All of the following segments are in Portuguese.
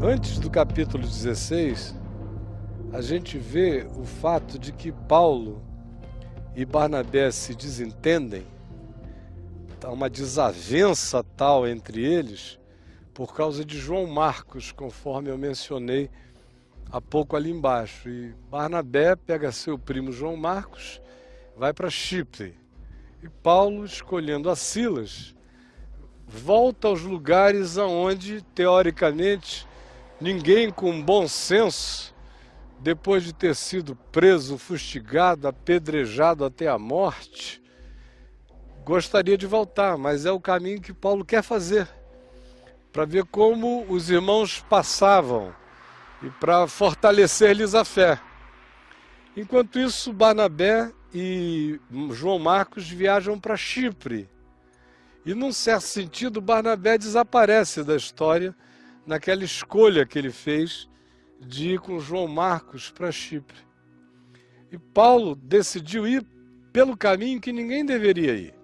Antes do capítulo 16, a gente vê o fato de que Paulo e Barnabé se desentendem, há uma desavença tal entre eles, por causa de João Marcos, conforme eu mencionei há pouco ali embaixo. E Barnabé pega seu primo João Marcos, vai para Chipre. E Paulo, escolhendo a Silas, volta aos lugares aonde, teoricamente, ninguém com bom senso, depois de ter sido preso, fustigado, apedrejado até a morte, gostaria de voltar, mas é o caminho que Paulo quer fazer, para ver como os irmãos passavam e para fortalecer-lhes a fé. Enquanto isso, Barnabé e João Marcos viajam para Chipre. E, num certo sentido, Barnabé desaparece da história naquela escolha que ele fez de ir com João Marcos para Chipre. E Paulo decidiu ir pelo caminho que ninguém deveria ir.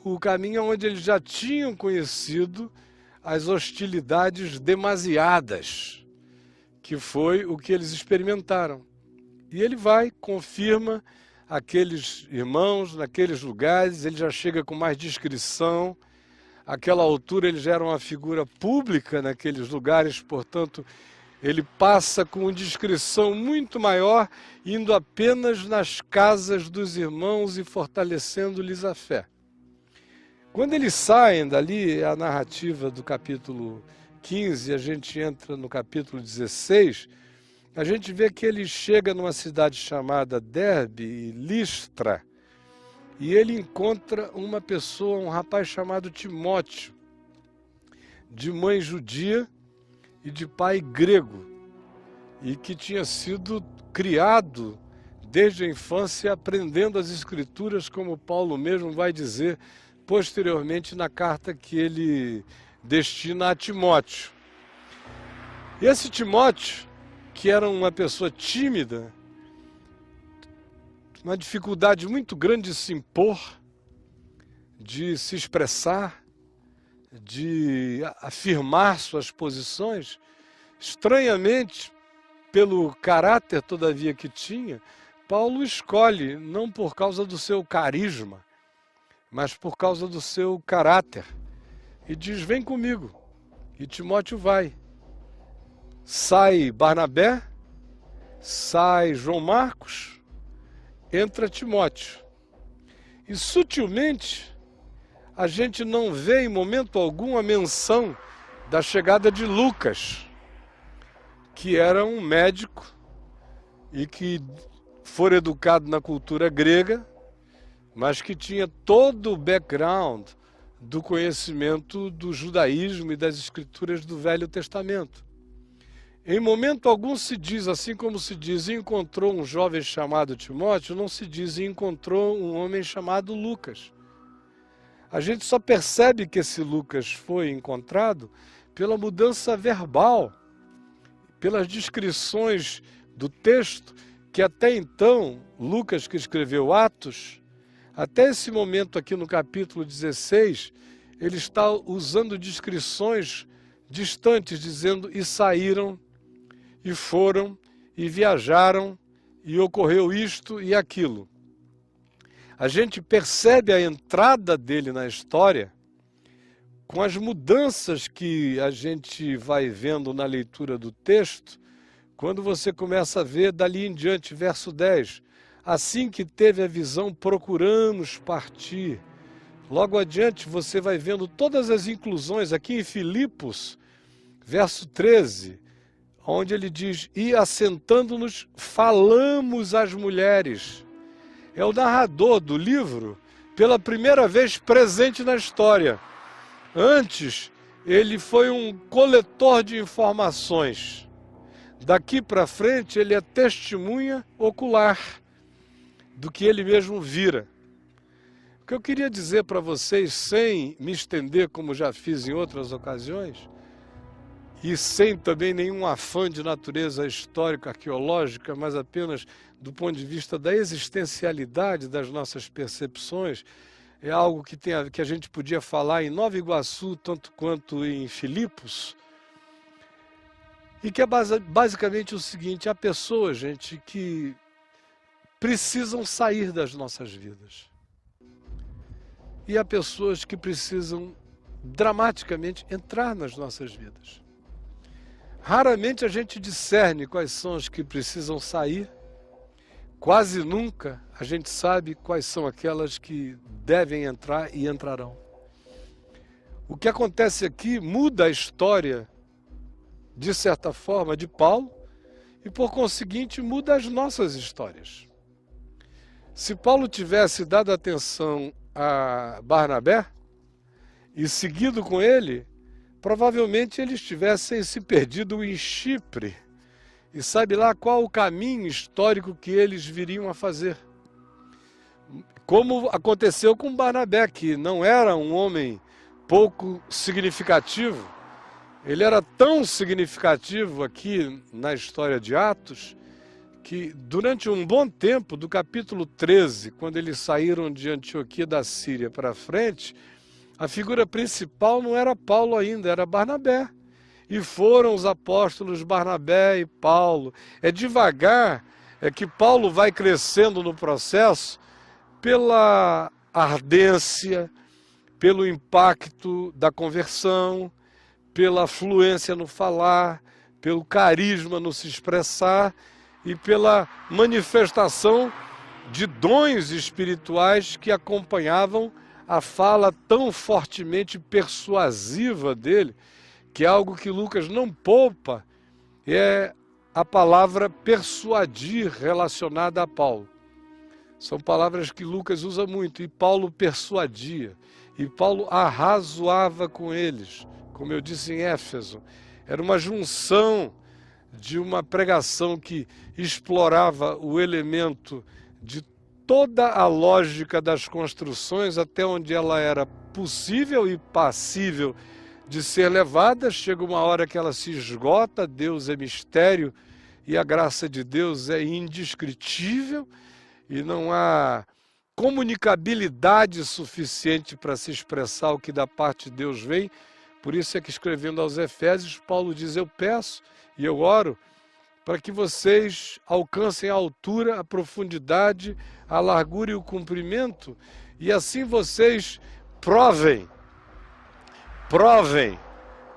O caminho onde eles já tinham conhecido as hostilidades demasiadas, que foi o que eles experimentaram. E ele vai, confirma aqueles irmãos naqueles lugares, ele já chega com mais discrição. Àquela altura ele já era uma figura pública naqueles lugares, portanto, ele passa com discrição muito maior, indo apenas nas casas dos irmãos e fortalecendo-lhes a fé. Quando eles saem dali, a narrativa do capítulo 15, a gente entra no capítulo 16, a gente vê que ele chega numa cidade chamada Derbe e Listra, e ele encontra uma pessoa, um rapaz chamado Timóteo, de mãe judia e de pai grego, e que tinha sido criado desde a infância aprendendo as escrituras, como Paulo mesmo vai dizer posteriormente na carta que ele destina a Timóteo. E esse Timóteo, que era uma pessoa tímida, uma dificuldade muito grande de se impor, de se expressar, de afirmar suas posições, estranhamente, pelo caráter, todavia, que tinha, Paulo escolhe, não por causa do seu carisma, mas por causa do seu caráter, e diz: vem comigo. E Timóteo vai. Sai Barnabé, sai João Marcos, entra Timóteo. E sutilmente, a gente não vê em momento algum a menção da chegada de Lucas, que era um médico e que fora educado na cultura grega, mas que tinha todo o background do conhecimento do judaísmo e das escrituras do Velho Testamento. Em momento algum se diz, assim como se diz, encontrou um jovem chamado Timóteo, não se diz, encontrou um homem chamado Lucas. A gente só percebe que esse Lucas foi encontrado pela mudança verbal, pelas descrições do texto, que até então, Lucas, que escreveu Atos, até esse momento aqui no capítulo 16, ele está usando descrições distantes, dizendo: e saíram, e foram, e viajaram, e ocorreu isto e aquilo. A gente percebe a entrada dele na história com as mudanças que a gente vai vendo na leitura do texto, quando você começa a ver dali em diante, verso 10, assim que teve a visão, procuramos partir. Logo adiante você vai vendo todas as inclusões, aqui em Filipos, verso 13, onde ele diz: e assentando-nos, falamos às mulheres. É o narrador do livro, pela primeira vez presente na história. Antes, ele foi um coletor de informações. Daqui para frente, ele é testemunha ocular do que ele mesmo vira. O que eu queria dizer para vocês, sem me estender como já fiz em outras ocasiões, e sem também nenhum afã de natureza histórica, arqueológica, mas apenas do ponto de vista da existencialidade das nossas percepções, é algo que a gente podia falar em Nova Iguaçu, tanto quanto em Filipos. E que é basicamente o seguinte: há pessoas, gente, que precisam sair das nossas vidas. E há pessoas que precisam dramaticamente entrar nas nossas vidas. Raramente a gente discerne quais são as que precisam sair. Quase nunca a gente sabe quais são aquelas que devem entrar e entrarão. O que acontece aqui muda a história, de certa forma, de Paulo, e por conseguinte muda as nossas histórias. Se Paulo tivesse dado atenção a Barnabé e seguido com ele, provavelmente eles tivessem se perdido em Chipre. E sabe lá qual o caminho histórico que eles viriam a fazer. Como aconteceu com Barnabé, que não era um homem pouco significativo. Ele era tão significativo aqui na história de Atos, que durante um bom tempo, do capítulo 13, quando eles saíram de Antioquia da Síria para frente, a figura principal não era Paulo ainda, era Barnabé. E foram os apóstolos Barnabé e Paulo. É devagar que Paulo vai crescendo no processo pela ardência, pelo impacto da conversão, pela fluência no falar, pelo carisma no se expressar e pela manifestação de dons espirituais que acompanhavam a fala tão fortemente persuasiva dele, que é algo que Lucas não poupa, é a palavra persuadir relacionada a Paulo. São palavras que Lucas usa muito, e Paulo persuadia, e Paulo arrazoava com eles, como eu disse em Éfeso. Era uma junção de uma pregação que explorava o elemento de toda a lógica das construções, até onde ela era possível e passível de ser levada. Chega uma hora que ela se esgota, Deus é mistério e a graça de Deus é indescritível e não há comunicabilidade suficiente para se expressar o que da parte de Deus vem. Por isso é que, escrevendo aos Efésios, Paulo diz: eu peço e eu oro para que vocês alcancem a altura, a profundidade, a largura e o comprimento, e assim vocês provem,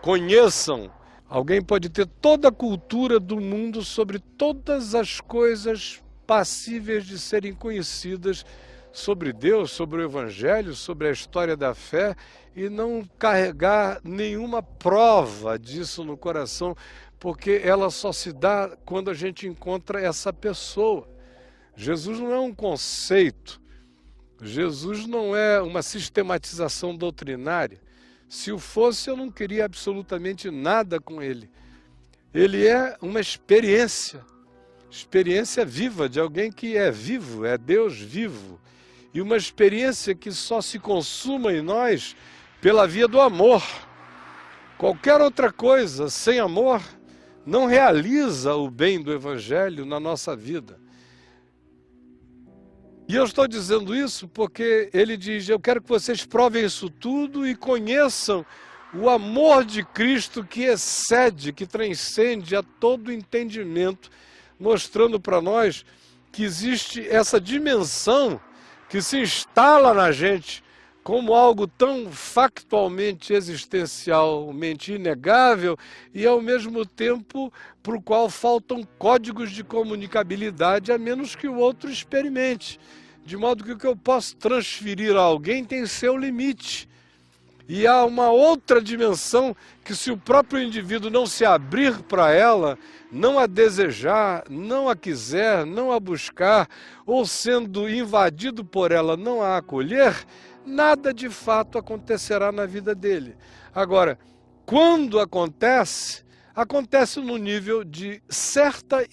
conheçam. Alguém pode ter toda a cultura do mundo sobre todas as coisas passíveis de serem conhecidas sobre Deus, sobre o Evangelho, sobre a história da fé, e não carregar nenhuma prova disso no coração, porque ela só se dá quando a gente encontra essa pessoa. Jesus não é um conceito, Jesus não é uma sistematização doutrinária. Se o fosse, eu não queria absolutamente nada com ele. Ele é uma experiência viva de alguém que é vivo, é Deus vivo. E uma experiência que só se consuma em nós pela via do amor. Qualquer outra coisa sem amor não realiza o bem do Evangelho na nossa vida. E eu estou dizendo isso porque ele diz: eu quero que vocês provem isso tudo e conheçam o amor de Cristo que excede, que transcende a todo entendimento, mostrando para nós que existe essa dimensão que se instala na gente como algo tão factualmente, existencialmente inegável e, ao mesmo tempo, para o qual faltam códigos de comunicabilidade, a menos que o outro experimente. De modo que o que eu posso transferir a alguém tem seu limite. E há uma outra dimensão que, se o próprio indivíduo não se abrir para ela, não a desejar, não a quiser, não a buscar, ou sendo invadido por ela, não a acolher, nada de fato acontecerá na vida dele. Agora, quando acontece, acontece no nível de certa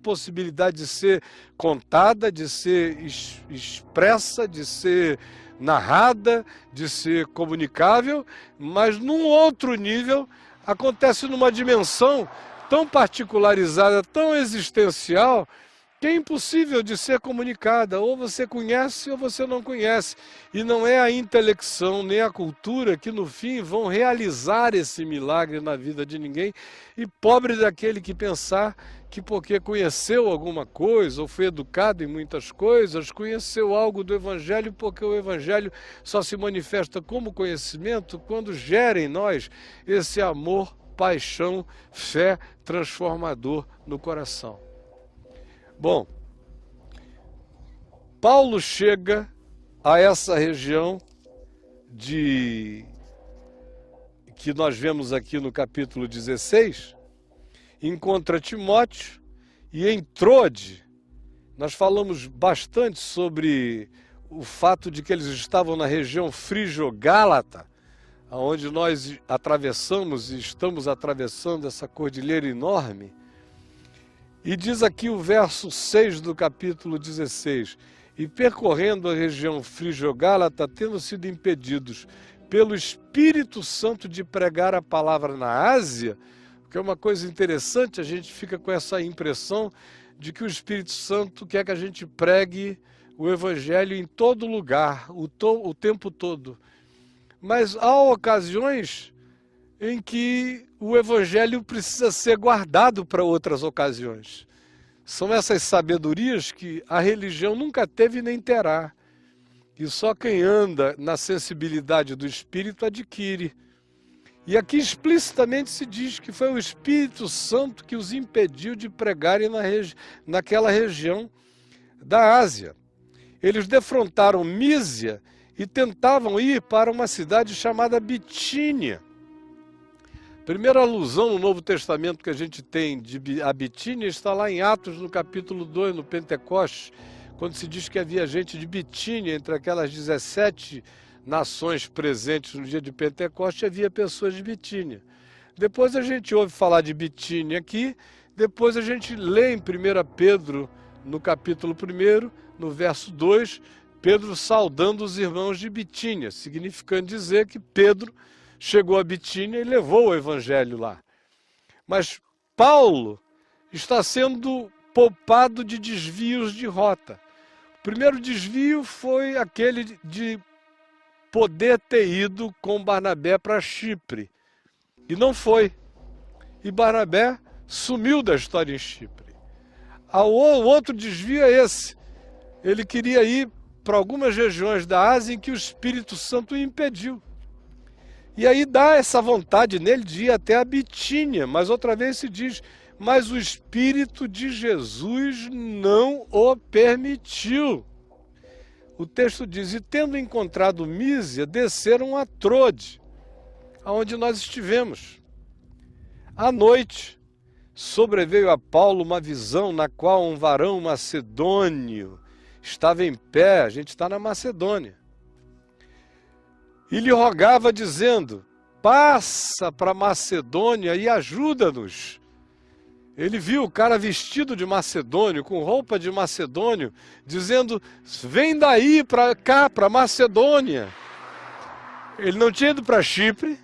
possibilidade de ser contada, de ser expressa, de ser narrada, de ser comunicável, mas num outro nível acontece numa dimensão tão particularizada, tão existencial, que é impossível de ser comunicada. Ou você conhece ou você não conhece. E não é a intelecção nem a cultura que no fim vão realizar esse milagre na vida de ninguém. E pobre daquele que pensar que porque conheceu alguma coisa ou foi educado em muitas coisas, conheceu algo do Evangelho, porque o Evangelho só se manifesta como conhecimento quando gera em nós esse amor, paixão, fé transformador no coração. Bom, Paulo chega a essa região que nós vemos aqui no capítulo 16, encontra Timóteo, e em Trode, nós falamos bastante sobre o fato de que eles estavam na região frígio-gálata, onde nós atravessamos e estamos atravessando essa cordilheira enorme. E diz aqui o verso 6 do capítulo 16, e percorrendo a região frígio-gálata, tendo sido impedidos pelo Espírito Santo de pregar a palavra na Ásia, que é uma coisa interessante, a gente fica com essa impressão de que o Espírito Santo quer que a gente pregue o Evangelho em todo lugar, o tempo todo. Mas há ocasiões em que o Evangelho precisa ser guardado para outras ocasiões. São essas sabedorias que a religião nunca teve nem terá. E só quem anda na sensibilidade do Espírito adquire. E aqui explicitamente se diz que foi o Espírito Santo que os impediu de pregarem naquela região da Ásia. Eles defrontaram Mísia e tentavam ir para uma cidade chamada Bitínia. Primeira alusão no Novo Testamento que a gente tem a Bitínia está lá em Atos, no capítulo 2, no Pentecostes, quando se diz que havia gente de Bitínia, entre aquelas 17 nações presentes no dia de Pentecostes, havia pessoas de Bitínia. Depois a gente ouve falar de Bitínia aqui, depois a gente lê em 1 Pedro, no capítulo 1, no verso 2, Pedro saudando os irmãos de Bitínia, significando dizer que Pedro chegou a Bitínia e levou o evangelho lá. Mas Paulo está sendo poupado de desvios de rota. O primeiro desvio foi aquele de poder ter ido com Barnabé para Chipre. E não foi. E Barnabé sumiu da história em Chipre. O outro desvio é esse. Ele queria ir para algumas regiões da Ásia em que o Espírito Santo o impediu. E aí dá essa vontade nele de ir até a Bitínia, mas outra vez se diz, mas o Espírito de Jesus não o permitiu. O texto diz, e tendo encontrado Mísia, desceram a Trode, aonde nós estivemos. À noite, sobreveio a Paulo uma visão na qual um varão macedônio estava em pé, a gente está na Macedônia, e lhe rogava dizendo, passa para Macedônia e ajuda-nos. Ele viu o cara vestido de macedônio, com roupa de macedônio, dizendo, vem daí para cá, para Macedônia. Ele não tinha ido para Chipre,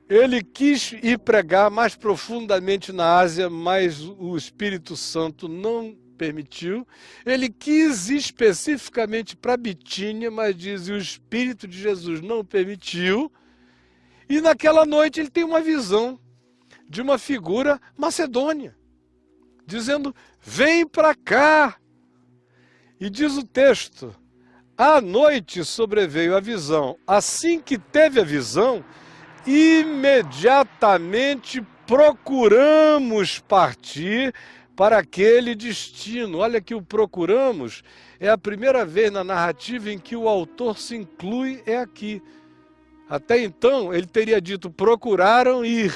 ele quis ir pregar mais profundamente na Ásia, mas o Espírito Santo não permitiu. Ele quis ir especificamente para Bitínia, mas diz, o Espírito de Jesus não permitiu. E naquela noite ele tem uma visão de uma figura macedônia, dizendo, vem para cá. E diz o texto, à noite sobreveio a visão. Assim que teve a visão, imediatamente procuramos partir para aquele destino. Olha que o procuramos é a primeira vez na narrativa em que o autor se inclui, é aqui. Até então ele teria dito, procuraram ir,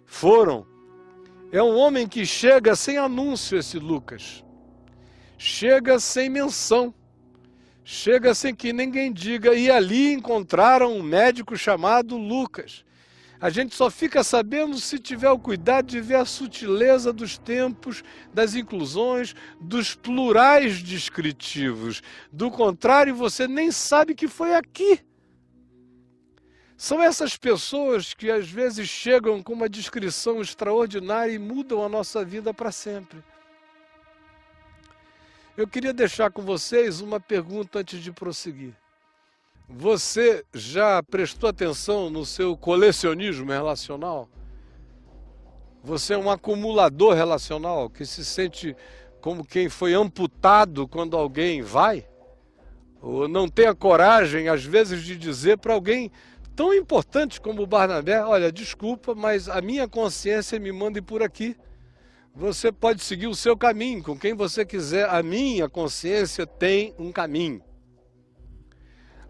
foram. É um homem que chega sem anúncio, esse Lucas. Chega sem menção. Chega sem que ninguém diga, e ali encontraram um médico chamado Lucas. A gente só fica sabendo se tiver o cuidado de ver a sutileza dos tempos, das inclusões, dos plurais descritivos. Do contrário, você nem sabe que foi aqui. São essas pessoas que às vezes chegam com uma descrição extraordinária e mudam a nossa vida para sempre. Eu queria deixar com vocês uma pergunta antes de prosseguir. Você já prestou atenção no seu colecionismo relacional? Você é um acumulador relacional que se sente como quem foi amputado quando alguém vai? Ou não tem a coragem, às vezes, de dizer para alguém tão importante como o Barnabé: olha, desculpa, mas a minha consciência me manda ir por aqui. Você pode seguir o seu caminho, com quem você quiser. A minha consciência tem um caminho.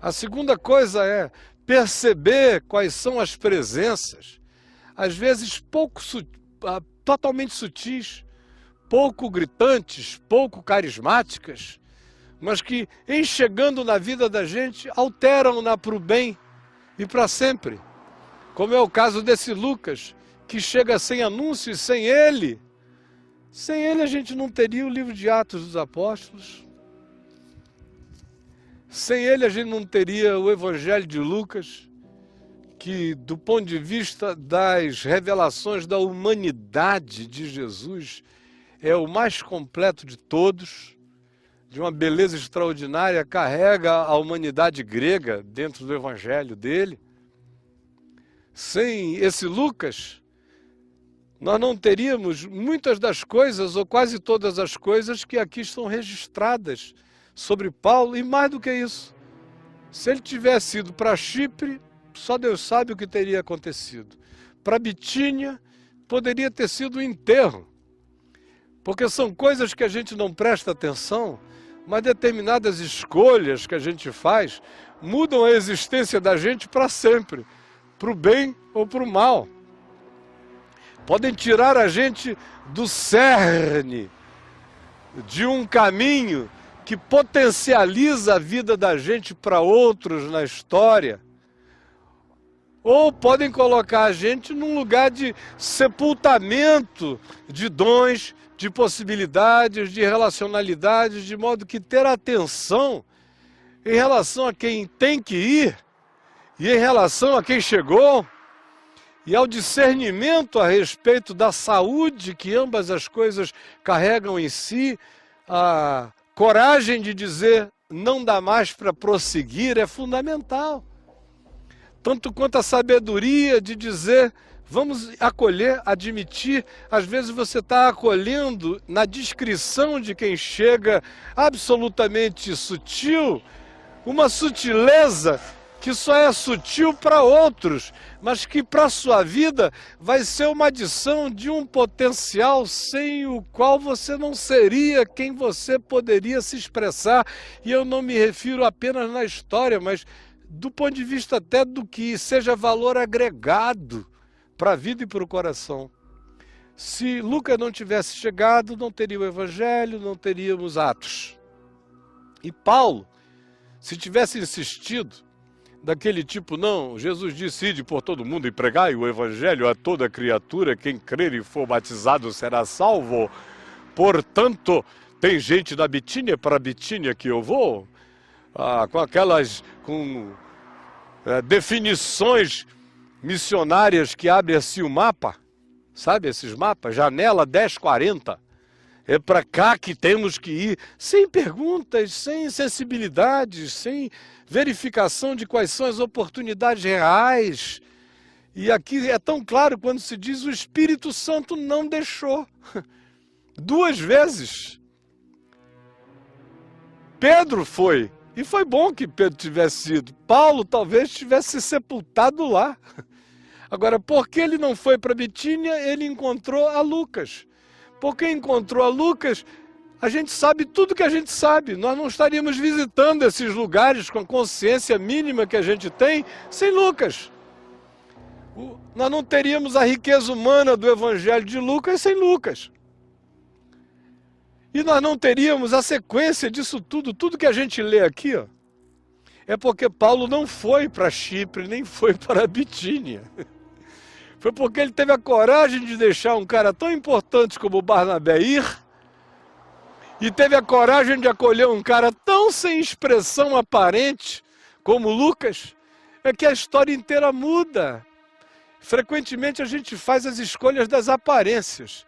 A segunda coisa é perceber quais são as presenças, às vezes totalmente sutis, pouco gritantes, pouco carismáticas, mas que, em chegando na vida da gente, alteram-na para o bem e para sempre. Como é o caso desse Lucas, que chega sem anúncio e sem ele a gente não teria o livro de Atos dos Apóstolos. Sem ele a gente não teria o Evangelho de Lucas, que, do ponto de vista das revelações da humanidade de Jesus, é o mais completo de todos, de uma beleza extraordinária, carrega a humanidade grega dentro do Evangelho dele. Sem esse Lucas, nós não teríamos muitas das coisas, ou quase todas as coisas, que aqui estão registradas sobre Paulo, e mais do que isso. Se ele tivesse ido para Chipre, só Deus sabe o que teria acontecido. Para Bitínia, poderia ter sido um enterro, porque são coisas que a gente não presta atenção, mas determinadas escolhas que a gente faz mudam a existência da gente para sempre, para o bem ou para o mal. Podem tirar a gente do cerne de um caminho que potencializa a vida da gente para outros na história. Ou podem colocar a gente num lugar de sepultamento de dons, de possibilidades, de relacionalidades, de modo que ter atenção em relação a quem tem que ir e em relação a quem chegou, e ao discernimento a respeito da saúde que ambas as coisas carregam em si, a coragem de dizer não dá mais para prosseguir é fundamental. Tanto quanto a sabedoria de dizer vamos acolher, admitir. Às vezes você está acolhendo na descrição de quem chega absolutamente sutil, uma sutileza que só é sutil para outros, mas que para a sua vida vai ser uma adição de um potencial sem o qual você não seria quem você poderia se expressar. E eu não me refiro apenas na história, mas do ponto de vista até do que seja valor agregado para a vida e para o coração. Se Lucas não tivesse chegado, não teria o Evangelho, não teríamos Atos. E Paulo, se tivesse insistido, daquele tipo, não, Jesus disse, ide por todo mundo e pregai o Evangelho a toda criatura, quem crer e for batizado será salvo. Portanto, tem gente da Bitínia para a Bitínia que eu vou, com aquelas definições missionárias que abrem assim o mapa, sabe esses mapas? Janela 1040. É para cá que temos que ir, sem perguntas, sem sensibilidades, sem verificação de quais são as oportunidades reais. E aqui é tão claro quando se diz o Espírito Santo não deixou. 2 vezes. Pedro foi, e foi bom que Pedro tivesse ido. Paulo talvez tivesse sepultado lá. Agora, porque ele não foi para Bitínia, ele encontrou a Lucas. Porque encontrou a Lucas, a gente sabe tudo que a gente sabe. Nós não estaríamos visitando esses lugares com a consciência mínima que a gente tem sem Lucas. Nós não teríamos a riqueza humana do Evangelho de Lucas sem Lucas. E nós não teríamos a sequência disso tudo que a gente lê aqui, ó, é porque Paulo não foi para Chipre, nem foi para a Bitínia. Foi porque ele teve a coragem de deixar um cara tão importante como o Barnabé ir, e teve a coragem de acolher um cara tão sem expressão aparente como Lucas, é que a história inteira muda. Frequentemente a gente faz as escolhas das aparências.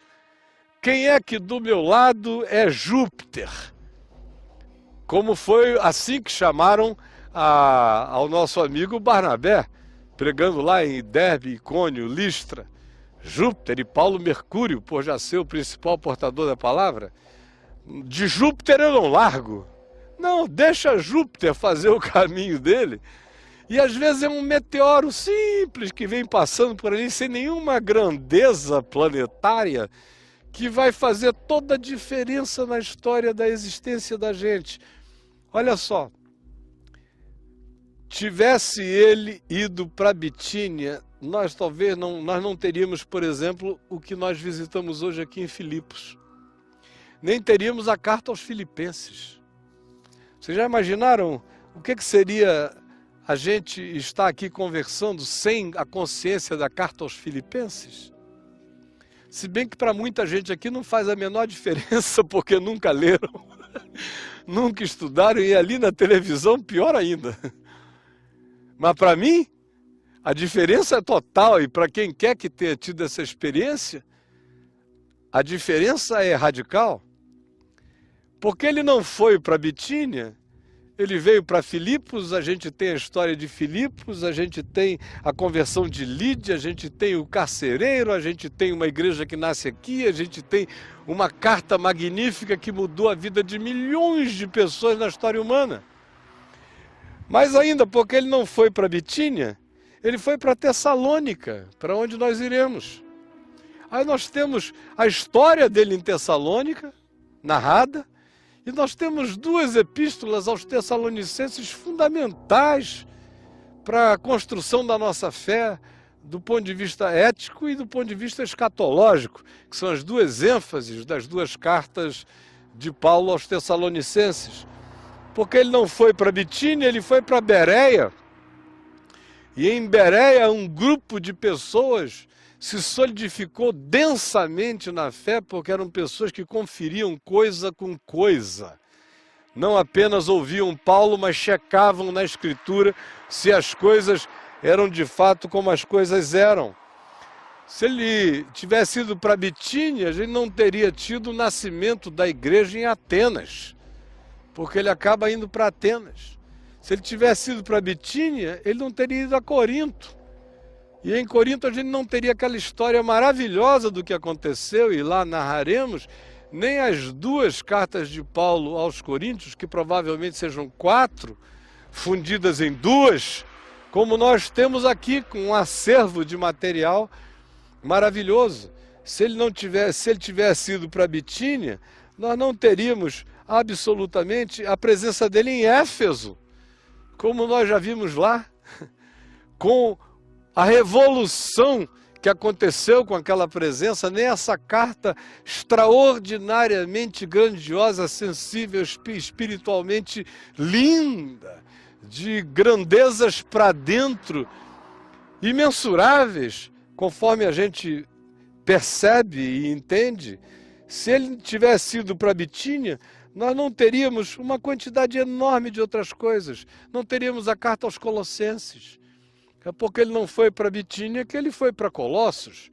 Quem é que do meu lado é Júpiter? Como foi assim que chamaram ao nosso amigo Barnabé, pregando lá em Derbe, Icônio, Listra, Júpiter e Paulo Mercúrio, por já ser o principal portador da palavra. De Júpiter eu não largo. Não, deixa Júpiter fazer o caminho dele. E às vezes é um meteoro simples que vem passando por ali sem nenhuma grandeza planetária que vai fazer toda a diferença na história da existência da gente. Olha só, tivesse ele ido para Bitínia, nós não teríamos, por exemplo, o que nós visitamos hoje aqui em Filipos. Nem teríamos a carta aos Filipenses. Vocês já imaginaram o que seria a gente estar aqui conversando sem a consciência da carta aos Filipenses? Se bem que para muita gente aqui não faz a menor diferença, porque nunca leram, nunca estudaram, e ali na televisão pior ainda. Mas para mim, a diferença é total, e para quem quer que tenha tido essa experiência, a diferença é radical. Porque ele não foi para Bitínia, ele veio para Filipos, a gente tem a história de Filipos, a gente tem a conversão de Lídia, a gente tem o carcereiro, a gente tem uma igreja que nasce aqui, a gente tem uma carta magnífica que mudou a vida de milhões de pessoas na história humana. Mas ainda, porque ele não foi para Bitínia, ele foi para Tessalônica, para onde nós iremos. Aí nós temos a história dele em Tessalônica, narrada, e nós temos duas epístolas aos Tessalonicenses fundamentais para a construção da nossa fé, do ponto de vista ético e do ponto de vista escatológico, que são as duas ênfases das duas cartas de Paulo aos Tessalonicenses. Porque ele não foi para Bitínia, ele foi para Bereia. E em Bereia, um grupo de pessoas se solidificou densamente na fé, porque eram pessoas que conferiam coisa com coisa. Não apenas ouviam Paulo, mas checavam na Escritura se as coisas eram de fato como as coisas eram. Se ele tivesse ido para Bitínia, a gente não teria tido o nascimento da igreja em Atenas, porque ele acaba indo para Atenas. Se ele tivesse ido para Bitínia, ele não teria ido a Corinto. E em Corinto a gente não teria aquela história maravilhosa do que aconteceu, e lá narraremos, nem as duas cartas de Paulo aos Coríntios, que provavelmente sejam 4, fundidas em 2, como nós temos aqui, com um acervo de material maravilhoso. Se ele tivesse ido para Bitínia, nós não teríamos absolutamente a presença dele em Éfeso, como nós já vimos lá, com a revolução que aconteceu com aquela presença, nem essa carta extraordinariamente grandiosa, sensível, espiritualmente linda, de grandezas para dentro, imensuráveis, conforme a gente percebe e entende. Se ele tivesse ido para Bitínia, nós não teríamos uma quantidade enorme de outras coisas. Não teríamos a carta aos Colossenses. É porque ele não foi para Bitínia que ele foi para Colossos.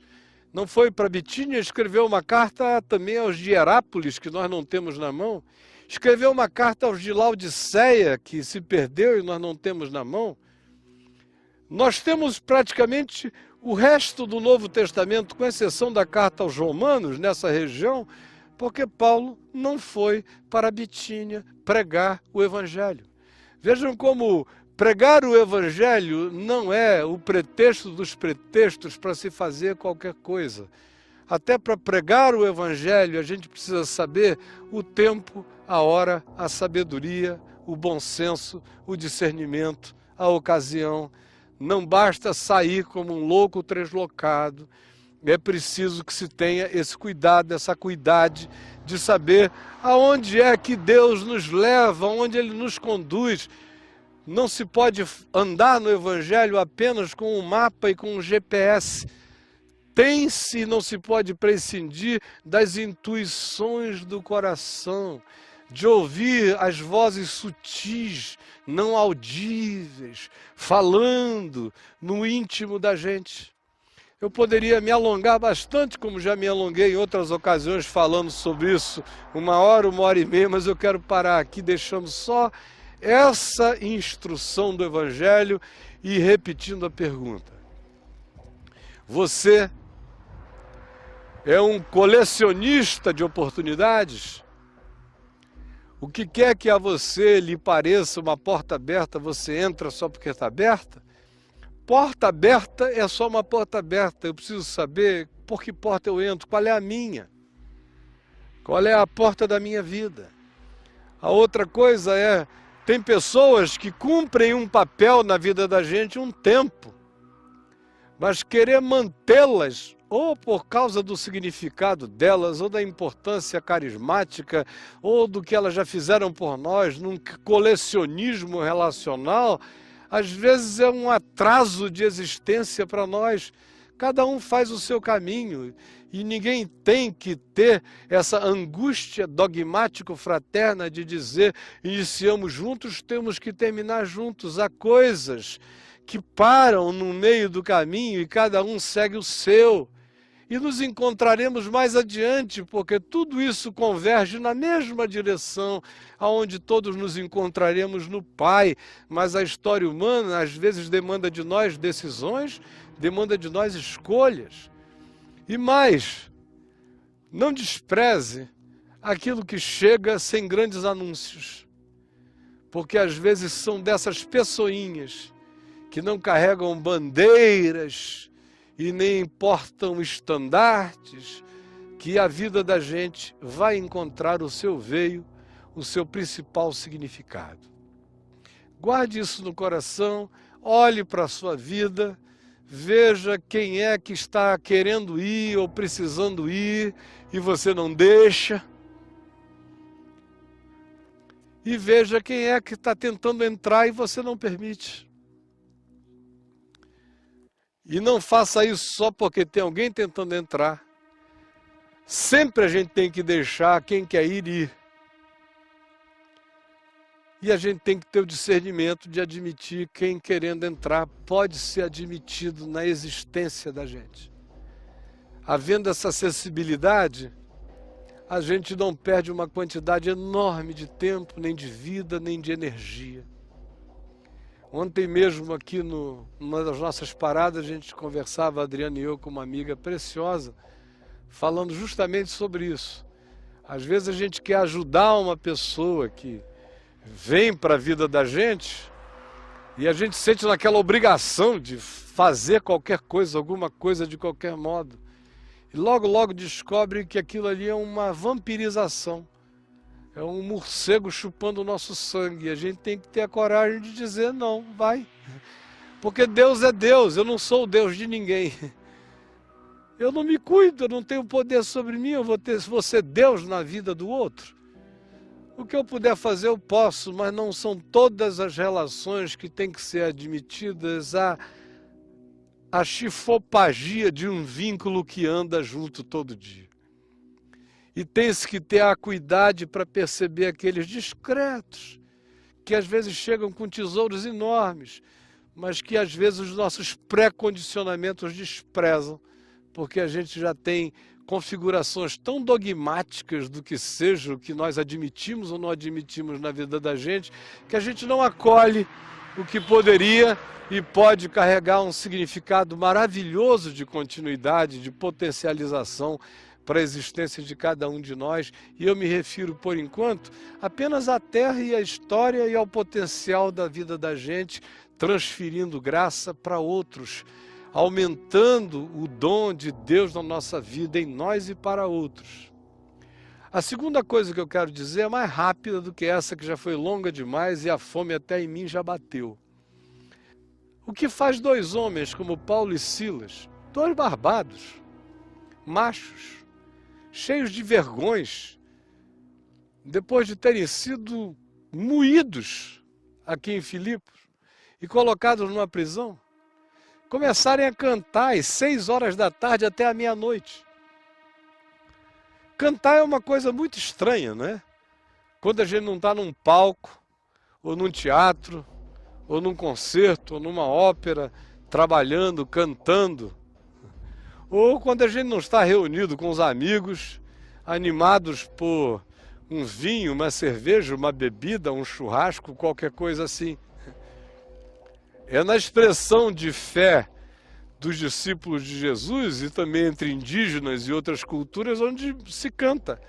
Não foi para Bitínia, escreveu uma carta também aos de Hierápolis, que nós não temos na mão. Escreveu uma carta aos de Laodiceia, que se perdeu e nós não temos na mão. Nós temos praticamente o resto do Novo Testamento, com exceção da carta aos Romanos, nessa região, porque Paulo não foi para Bitínia pregar o Evangelho. Vejam como pregar o Evangelho não é o pretexto dos pretextos para se fazer qualquer coisa. Até para pregar o Evangelho, a gente precisa saber o tempo, a hora, a sabedoria, o bom senso, o discernimento, a ocasião. Não basta sair como um louco translocado. É preciso que se tenha esse cuidado, essa cuidade de saber aonde é que Deus nos leva, aonde Ele nos conduz. Não se pode andar no Evangelho apenas com um mapa e com um GPS. Tem-se e não se pode prescindir das intuições do coração, de ouvir as vozes sutis, não audíveis, falando no íntimo da gente. Eu poderia me alongar bastante, como já me alonguei em outras ocasiões falando sobre isso, 1 hora e meia, mas eu quero parar aqui deixando só essa instrução do Evangelho e repetindo a pergunta. Você é um colecionista de oportunidades? O que quer que a você lhe pareça uma porta aberta, você entra só porque está aberta? Porta aberta é só uma porta aberta. Eu preciso saber por que porta eu entro, qual é a minha, qual é a porta da minha vida. A outra coisa é, tem pessoas que cumprem um papel na vida da gente um tempo, mas querer mantê-las, ou por causa do significado delas, ou da importância carismática, ou do que elas já fizeram por nós, num colecionismo relacional, às vezes é um atraso de existência para nós. Cada um faz o seu caminho e ninguém tem que ter essa angústia dogmático-fraterna de dizer iniciamos juntos, temos que terminar juntos. Há coisas que param no meio do caminho e cada um segue o seu. E nos encontraremos mais adiante, porque tudo isso converge na mesma direção, aonde todos nos encontraremos no Pai. Mas a história humana, às vezes, demanda de nós decisões, demanda de nós escolhas. E mais, não despreze aquilo que chega sem grandes anúncios, porque às vezes são dessas pessoinhas que não carregam bandeiras e nem portam estandartes, que a vida da gente vai encontrar o seu veio, o seu principal significado. Guarde isso no coração, olhe para a sua vida, veja quem é que está querendo ir ou precisando ir e você não deixa. E veja quem é que está tentando entrar e você não permite. E não faça isso só porque tem alguém tentando entrar. Sempre a gente tem que deixar quem quer ir. E a gente tem que ter o discernimento de admitir quem querendo entrar pode ser admitido na existência da gente. Havendo essa sensibilidade, a gente não perde uma quantidade enorme de tempo, nem de vida, nem de energia. Ontem mesmo aqui numa das nossas paradas a gente conversava, a Adriana e eu, com uma amiga preciosa, falando justamente sobre isso. Às vezes a gente quer ajudar uma pessoa que vem para a vida da gente e a gente sente naquela obrigação de fazer qualquer coisa, alguma coisa de qualquer modo. E logo descobre que aquilo ali é uma vampirização. É um morcego chupando o nosso sangue. A gente tem que ter a coragem de dizer não, vai. Porque Deus é Deus, eu não sou o Deus de ninguém. Eu não me cuido, eu não tenho poder sobre mim, eu vou ser Deus na vida do outro. O que eu puder fazer eu posso, mas não são todas as relações que têm que ser admitidas a chifopagia de um vínculo que anda junto todo dia. E tem-se que ter a acuidade para perceber aqueles discretos, que às vezes chegam com tesouros enormes, mas que às vezes os nossos pré-condicionamentos desprezam, porque a gente já tem configurações tão dogmáticas do que seja o que nós admitimos ou não admitimos na vida da gente, que a gente não acolhe o que poderia e pode carregar um significado maravilhoso de continuidade, de potencialização para a existência de cada um de nós, e eu me refiro, por enquanto, apenas à terra e à história e ao potencial da vida da gente, transferindo graça para outros, aumentando o dom de Deus na nossa vida, em nós e para outros. A segunda coisa que eu quero dizer é mais rápida do que essa, que já foi longa demais e a fome até em mim já bateu. O que faz dois homens como Paulo e Silas, dois barbados, machos, cheios de vergões, depois de terem sido moídos aqui em Filipos e colocados numa prisão, começarem a cantar às 6 horas da tarde até a meia-noite. Cantar é uma coisa muito estranha, não é? Quando a gente não está num palco, ou num teatro, ou num concerto, ou numa ópera, trabalhando, cantando. Ou quando a gente não está reunido com os amigos, animados por um vinho, uma cerveja, uma bebida, um churrasco, qualquer coisa assim. É na expressão de fé dos discípulos de Jesus e também entre indígenas e outras culturas onde se canta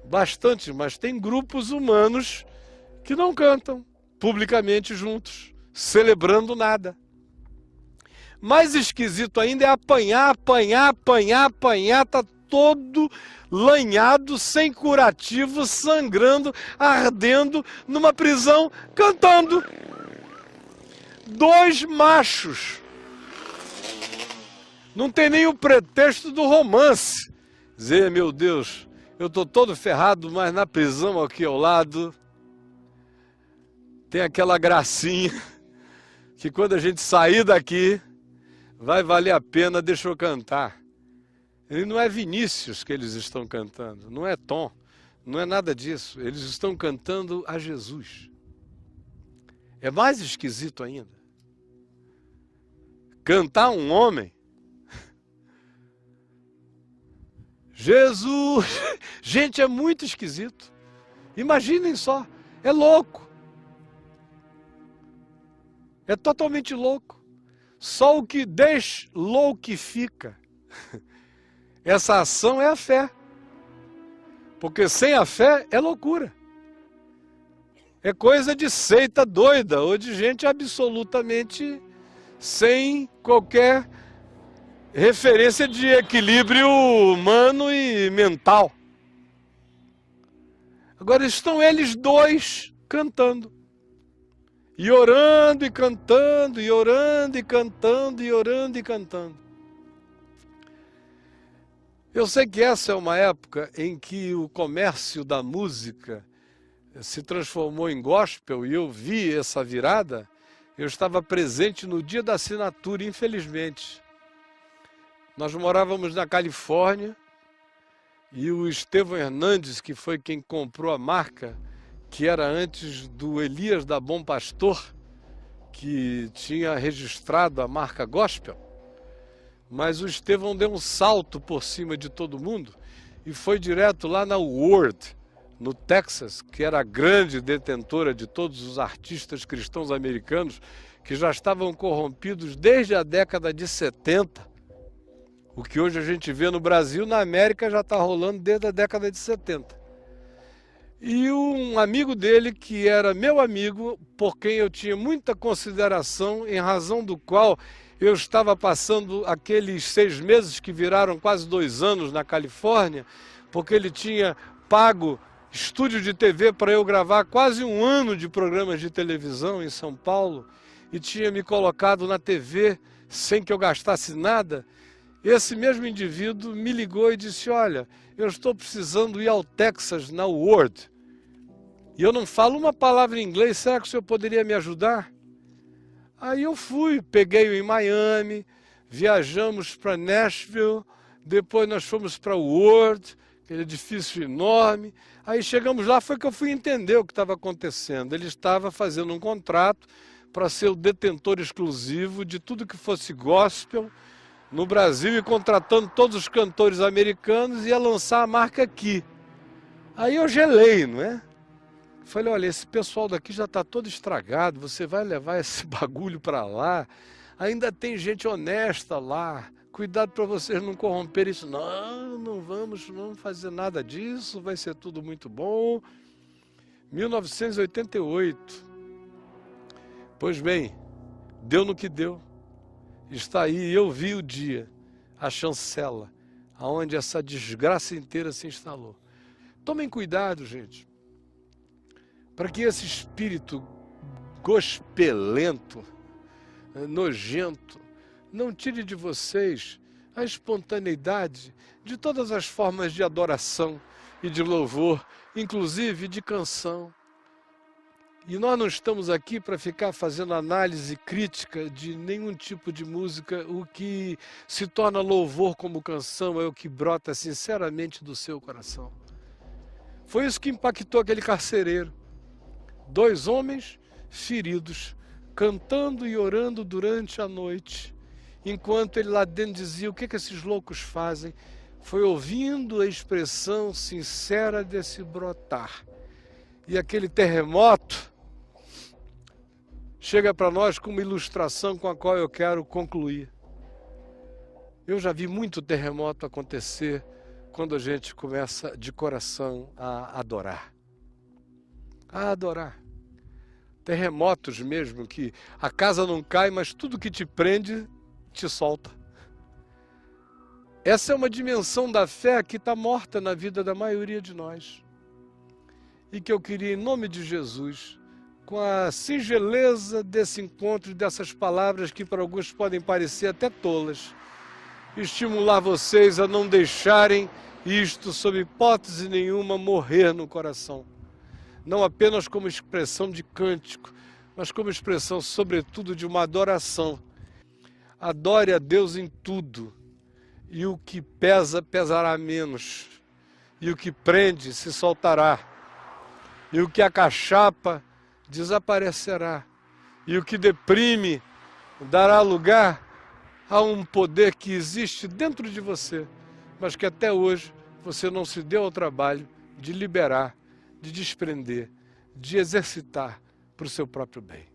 bastante, mas tem grupos humanos que não cantam publicamente juntos, celebrando nada. Mais esquisito ainda é apanhar, tá todo lanhado, sem curativo, sangrando, ardendo, numa prisão, cantando. 2 machos. Não tem nem o pretexto do romance. Dizer, meu Deus, eu estou todo ferrado, mas na prisão aqui ao lado tem aquela gracinha que quando a gente sair daqui vai valer a pena, deixa eu cantar. E não é Vinícius que eles estão cantando, não é Tom, não é nada disso. Eles estão cantando a Jesus. É mais esquisito ainda. Cantar um homem. Jesus! Gente, é muito esquisito. Imaginem só, é louco. É totalmente louco. Só o que deslouquifica essa ação é a fé. Porque sem a fé é loucura. É coisa de seita doida ou de gente absolutamente sem qualquer referência de equilíbrio humano e mental. Agora estão eles 2 cantando. E orando e cantando, e orando e cantando, e orando e cantando. Eu sei que essa é uma época em que o comércio da música se transformou em gospel, e eu vi essa virada. Eu estava presente no dia da assinatura, infelizmente. Nós morávamos na Califórnia, e o Estevão Hernandes, que foi quem comprou a marca, que era antes do Elias da Bom Pastor, que tinha registrado a marca gospel, mas o Estevão deu um salto por cima de todo mundo e foi direto lá na Word, no Texas, que era a grande detentora de todos os artistas cristãos americanos que já estavam corrompidos desde a década de 70. O que hoje a gente vê no Brasil, na América já está rolando desde a década de 70. E um amigo dele, que era meu amigo, por quem eu tinha muita consideração, em razão do qual eu estava passando aqueles 6 meses que viraram quase 2 anos na Califórnia, porque ele tinha pago estúdio de TV para eu gravar quase 1 ano de programas de televisão em São Paulo, e tinha me colocado na TV sem que eu gastasse nada. Esse mesmo indivíduo me ligou e disse, olha, eu estou precisando ir ao Texas na Word, e eu não falo uma palavra em inglês, será que o senhor poderia me ajudar? Aí eu fui, peguei-o em Miami, viajamos para Nashville, depois nós fomos para Word, aquele edifício enorme. Aí chegamos lá, foi que eu fui entender o que estava acontecendo. Ele estava fazendo um contrato para ser o detentor exclusivo de tudo que fosse gospel no Brasil e contratando todos os cantores americanos e ia lançar a marca aqui. Aí eu gelei, não é? Falei, olha, esse pessoal daqui já está todo estragado, você vai levar esse bagulho para lá, ainda tem gente honesta lá, cuidado para vocês não corromperem isso. Não, não vamos fazer nada disso, vai ser tudo muito bom. 1988. Pois bem, deu no que deu. Está aí, eu vi o dia, a chancela, aonde essa desgraça inteira se instalou. Tomem cuidado, gente, para que esse espírito gospelento, nojento, não tire de vocês a espontaneidade de todas as formas de adoração e de louvor, inclusive de canção. E nós não estamos aqui para ficar fazendo análise crítica de nenhum tipo de música. O que se torna louvor como canção é o que brota sinceramente do seu coração. Foi isso que impactou aquele carcereiro. 2 homens feridos, cantando e orando durante a noite. enquanto ele lá dentro dizia: o que que esses loucos fazem? Foi ouvindo a expressão sincera desse brotar. E aquele terremoto chega para nós com uma ilustração com a qual eu quero concluir. Eu já vi muito terremoto acontecer quando a gente começa de coração a adorar. A adorar. Terremotos mesmo, que a casa não cai, mas tudo que te prende, te solta. Essa é uma dimensão da fé que está morta na vida da maioria de nós. E que eu queria, em nome de Jesus, com a singeleza desse encontro, dessas palavras que para alguns podem parecer até tolas, estimular vocês a não deixarem isto, sob hipótese nenhuma, morrer no coração. Não apenas como expressão de cântico, mas como expressão, sobretudo, de uma adoração. Adore a Deus em tudo, e o que pesa, pesará menos, e o que prende, se soltará, e o que acachapa, desaparecerá, e o que deprime, dará lugar a um poder que existe dentro de você, mas que até hoje você não se deu ao trabalho de liberar, de desprender, de exercitar para o seu próprio bem.